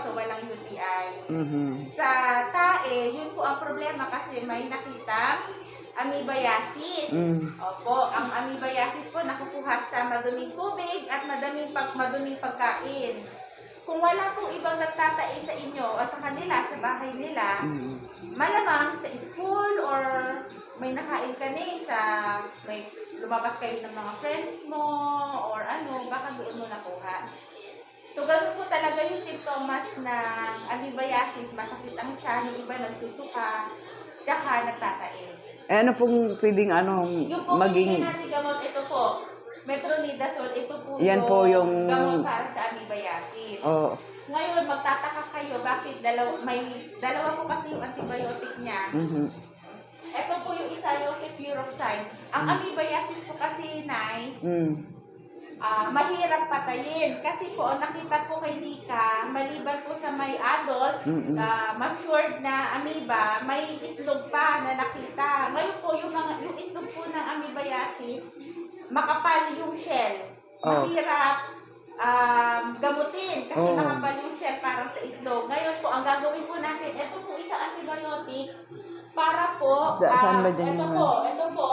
so walang UTI. Mhm. Sa tae, yun po ang problema kasi may nakitang amoebiasis. Opo, ang amoebiasis po nakukuha sa maduming tubig at maduming pagkain. Kung wala pong ibang nagtatai sa inyo o sa kanila, sa bahay nila, malamang sa school or may nakain ka may lumabas kayo ng mga friends mo or ano, baka doon mo nakuha. So, ganun po talaga yung symptoms ng amoebiasis, masakit ang tiyan, yung iba nagsusuka, tsaka nagtatai. Eh, ano pong pwedeng Yung po maging... natin gamot, ito po, metronidazole, ito po Yan po yung... gamot para sa amoebiasis. Oh. Ngayon, magtataka kayo, bakit dalawa po kasi yung antibiotic niya. Ito po yung isa, yung cefuroxime. Ang amoebiasis po kasi, Nay, mahirap patayin. Kasi po, nakita po kay Nika, maliban po sa may adult, matured na amoeba, may itlog pa na nakita. Ngayon po, yung itlog po ng amoebiasis, makapal yung shell. Mahirap gamutin kasi makapal yung shell parang sa itlog. Ngayon po, ang gagawin po natin, ito po isang antibiotic para po, ito po,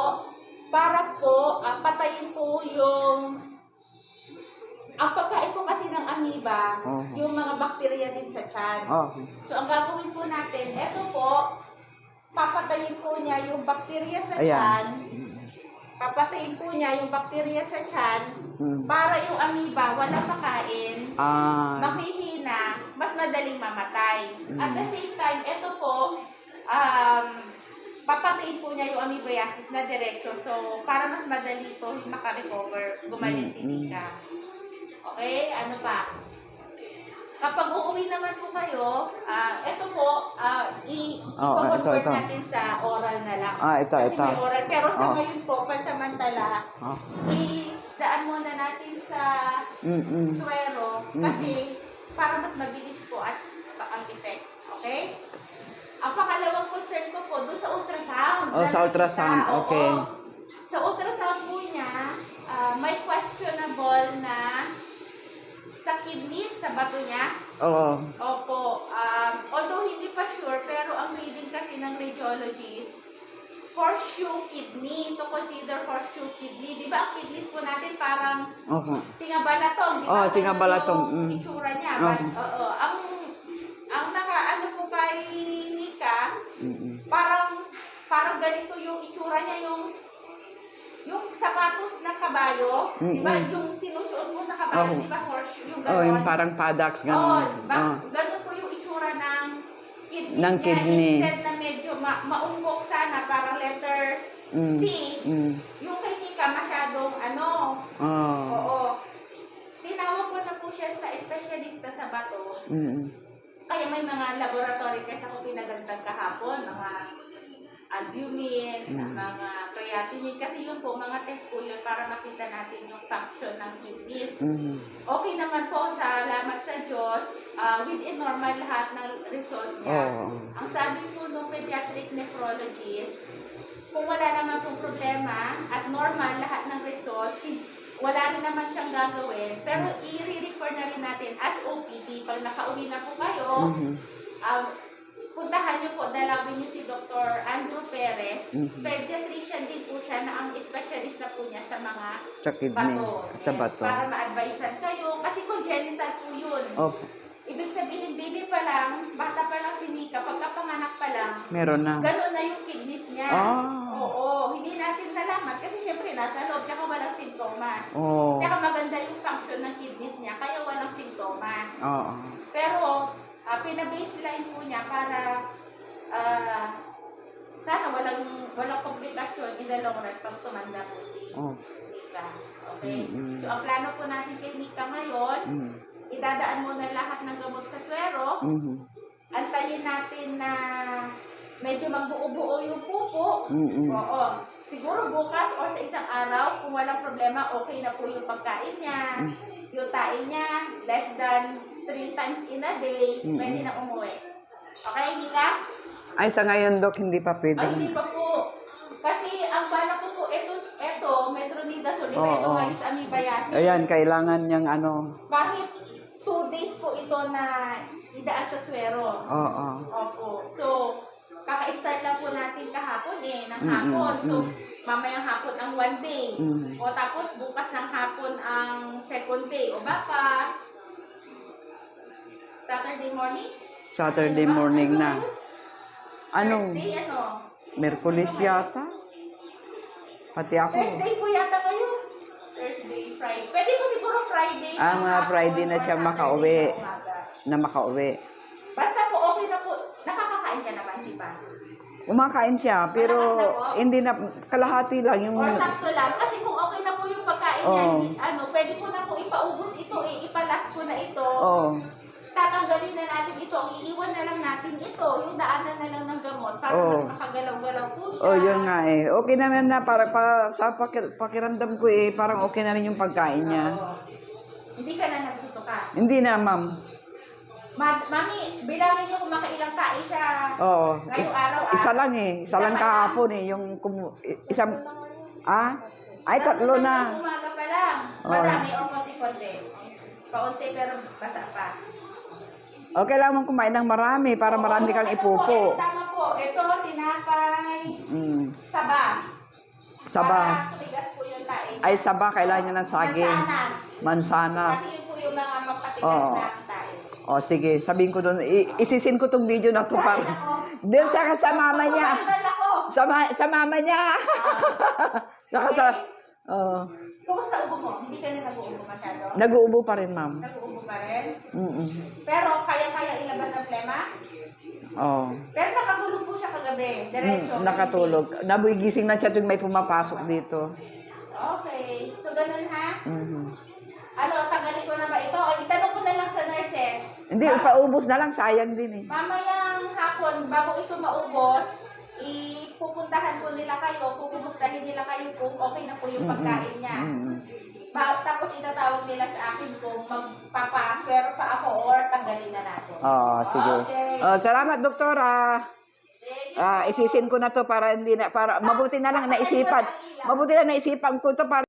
para po, patayin po yung, ang pagkain po kasi ng amoeba, yung mga bakterya din sa tiyan. So, ang gagawin po natin, ito po, papatayin po niya yung bakterya sa tiyan. Papatayin po niya yung bakterya sa tiyan para yung amoeba walang makain, makihina, mas madaling mamatay. At the same time, ito po, papatayin po niya yung amoebiasis na diretso. So, para mas madali po makarecover, gumaling si Nika. Okay? Ano pa? Kapag uuwi naman po kayo, ito po, i-convert natin sa oral na lang. Ito. May oral. Pero sa ngayon po, pansamantala, i-daan muna natin sa suwero kasi para mas mabilis po at ang effect. Okay? Ang pangalawang concern ko po, doon sa ultrasound. Sa ultrasound, okay. Sa ultrasound po niya, may questionable na sa kidneys, sa bato niya. Opo. Although hindi pa sure, pero ang reading kasi ng radiologist, horseshoe kidney, to consider horseshoe kidney. Di ba ang kidneys po natin parang singabalatong, di ba? Singabalatong. Yung itsura niya. Ang naka-ano po kay Nika, parang ganito yung itsura niya, yung sapatos ng kabayo, di ba? Yung sinusuot mo sa kabayo, di ba horseshoe, yung gano'n? Yung parang paddocks, gano'n. Gano'n po yung itsura ng kidneys ng kidney. Instead na medyo maumbok sana, parang letter C, yung kay Nika masyadong tinawag ko na po siya sa espesyalista sa bato. Kaya may mga laboratory kasi ako pinagantag kahapon, mga albumin, mga creatinine, kasi yun po, mga test po yun para makita natin yung function ng kidneys. Okay naman po, salamat sa Diyos, within normal lahat ng result niya. Ang sabi po ng pediatric nephrologist, kung wala naman pong problema at normal lahat ng results, wala rin naman siyang gagawin, pero i-refer na rin natin as OPD. Pag nakauwi na po kayo, puntahan niyo po, dalawin niyo si Dr. Andrew Perez. Pediatrician din po siya na ang specialist na po niya sa mga bato. Bato. Para ma-advisean kayo. Kasi congenital po yun. Ibig sabihin, baby pa lang, bata pa lang si Nika, pagkapanganak pa lang, meron na. Gano'n na yung kidneys niya. Hindi natin nalaman kasi syempre nasa loob, tsaka walang simptomas. Tsaka maganda yung function ng kidneys niya, kaya walang simptomas. Pero, pinabaseline po niya para sana walang komplikasyon in the long run pag tumanda po si Nika. Okay? So, ang plano po natin kay Nika ngayon, idadaan mo na lahat ng gamot sa swero. Antayin natin na medyo magbuo-buo yung pupo. Siguro bukas or sa isang araw, kung walang problema, okay na po yung pagkain niya. Yung tae niya, less than 3 times in a day, pwede na umuwi. Okay, Nika? Ay, sa ngayon, Dok, hindi pa pwede. Hindi pa po. Kasi ang bala ko po, ito, metronidazole, ito nga yung amoebiasis. Ayan, kailangan niyang Kahit 2 days po ito na idaan sa swero. Oo. Opo. So, kaka-start lang po natin kahapon ng hapon. So, mamayang hapon ang 1 day. O tapos bukas ng hapon ang second day. O baka Saturday morning? Saturday morning na. Anong? Thursday, Merkulis yata? Pati ako. Thursday po yata kayo. Thursday, Friday. Pwede po siguro Friday. Mga Friday na siya makauwi. Na makauwi. Basta po okay na po. Nakakakain ka naman, Chipa. Kumakain siya, pero hindi na, kalahati lang yung... Or sakto lang. Kasi kung okay na po yung pagkain niya, pwede po na po ipaubos ito ipalas ko na ito. Tatanggalin na natin ito. Ang iiwan na lang natin ito. Yung daanan na lang ng gamot. Para mas makagalaw-galaw po siya. Yun nga eh. Okay naman na, para sa pakiramdam ko parang okay na rin yung pagkain niya. Hindi ka na nagsusuka. Hindi na, ma'am. Mami, bilangin niyo kung makailang kain siya. Oo. Ngayong araw. Isa lang eh. Isa lang kahapon eh. Yung isang... Ay, tatlo na. Umaga pa lang. Marami o konti-konti. Kaunti pero basa pa. Okay lang mong kumain ng marami para marami kang ipupo. Tama po. Ito, tinapay. Saba. Saba. Para tigas po yung kain. Ay, saba. Kailangan niya ng saging. Mansanas. Kasi yun po yung mga mapatigas na kain. O, sige. Sabihin ko doon. Isisin ko tong video na to para. Doon sa mama niya. Sa mama niya. Saka sa... Kumusta ubo mo? Hindi ka na nag-uubo masyado? Nag-uubo pa rin, ma'am. Nag-uubo pa rin? Pero kaya ilabas ang plema? Pero nakatulog po siya kagabi. Diretso. Nakatulog. Nabuigising na siya tuwing may pumapasok dito. Okay. So, ganun ha? Tanggalin ko na ba ito? O, itanong ko na lang sa nurses. Hindi, ipaubos na lang. Sayang din eh. Mamayang hapon, bago ito maubos, ipupuntahan po nila kayo, pupumustahin nila kayo kung okay na po yung pagkain niya. Tapos itatawag nila sa akin kung magpapaswero pa ako or tanggalin na natin. Sige. Okay. Salamat, doktora. Isisin ko na to para hindi na, para mabuti na lang naisipan. Mabuti na naisipan ko to para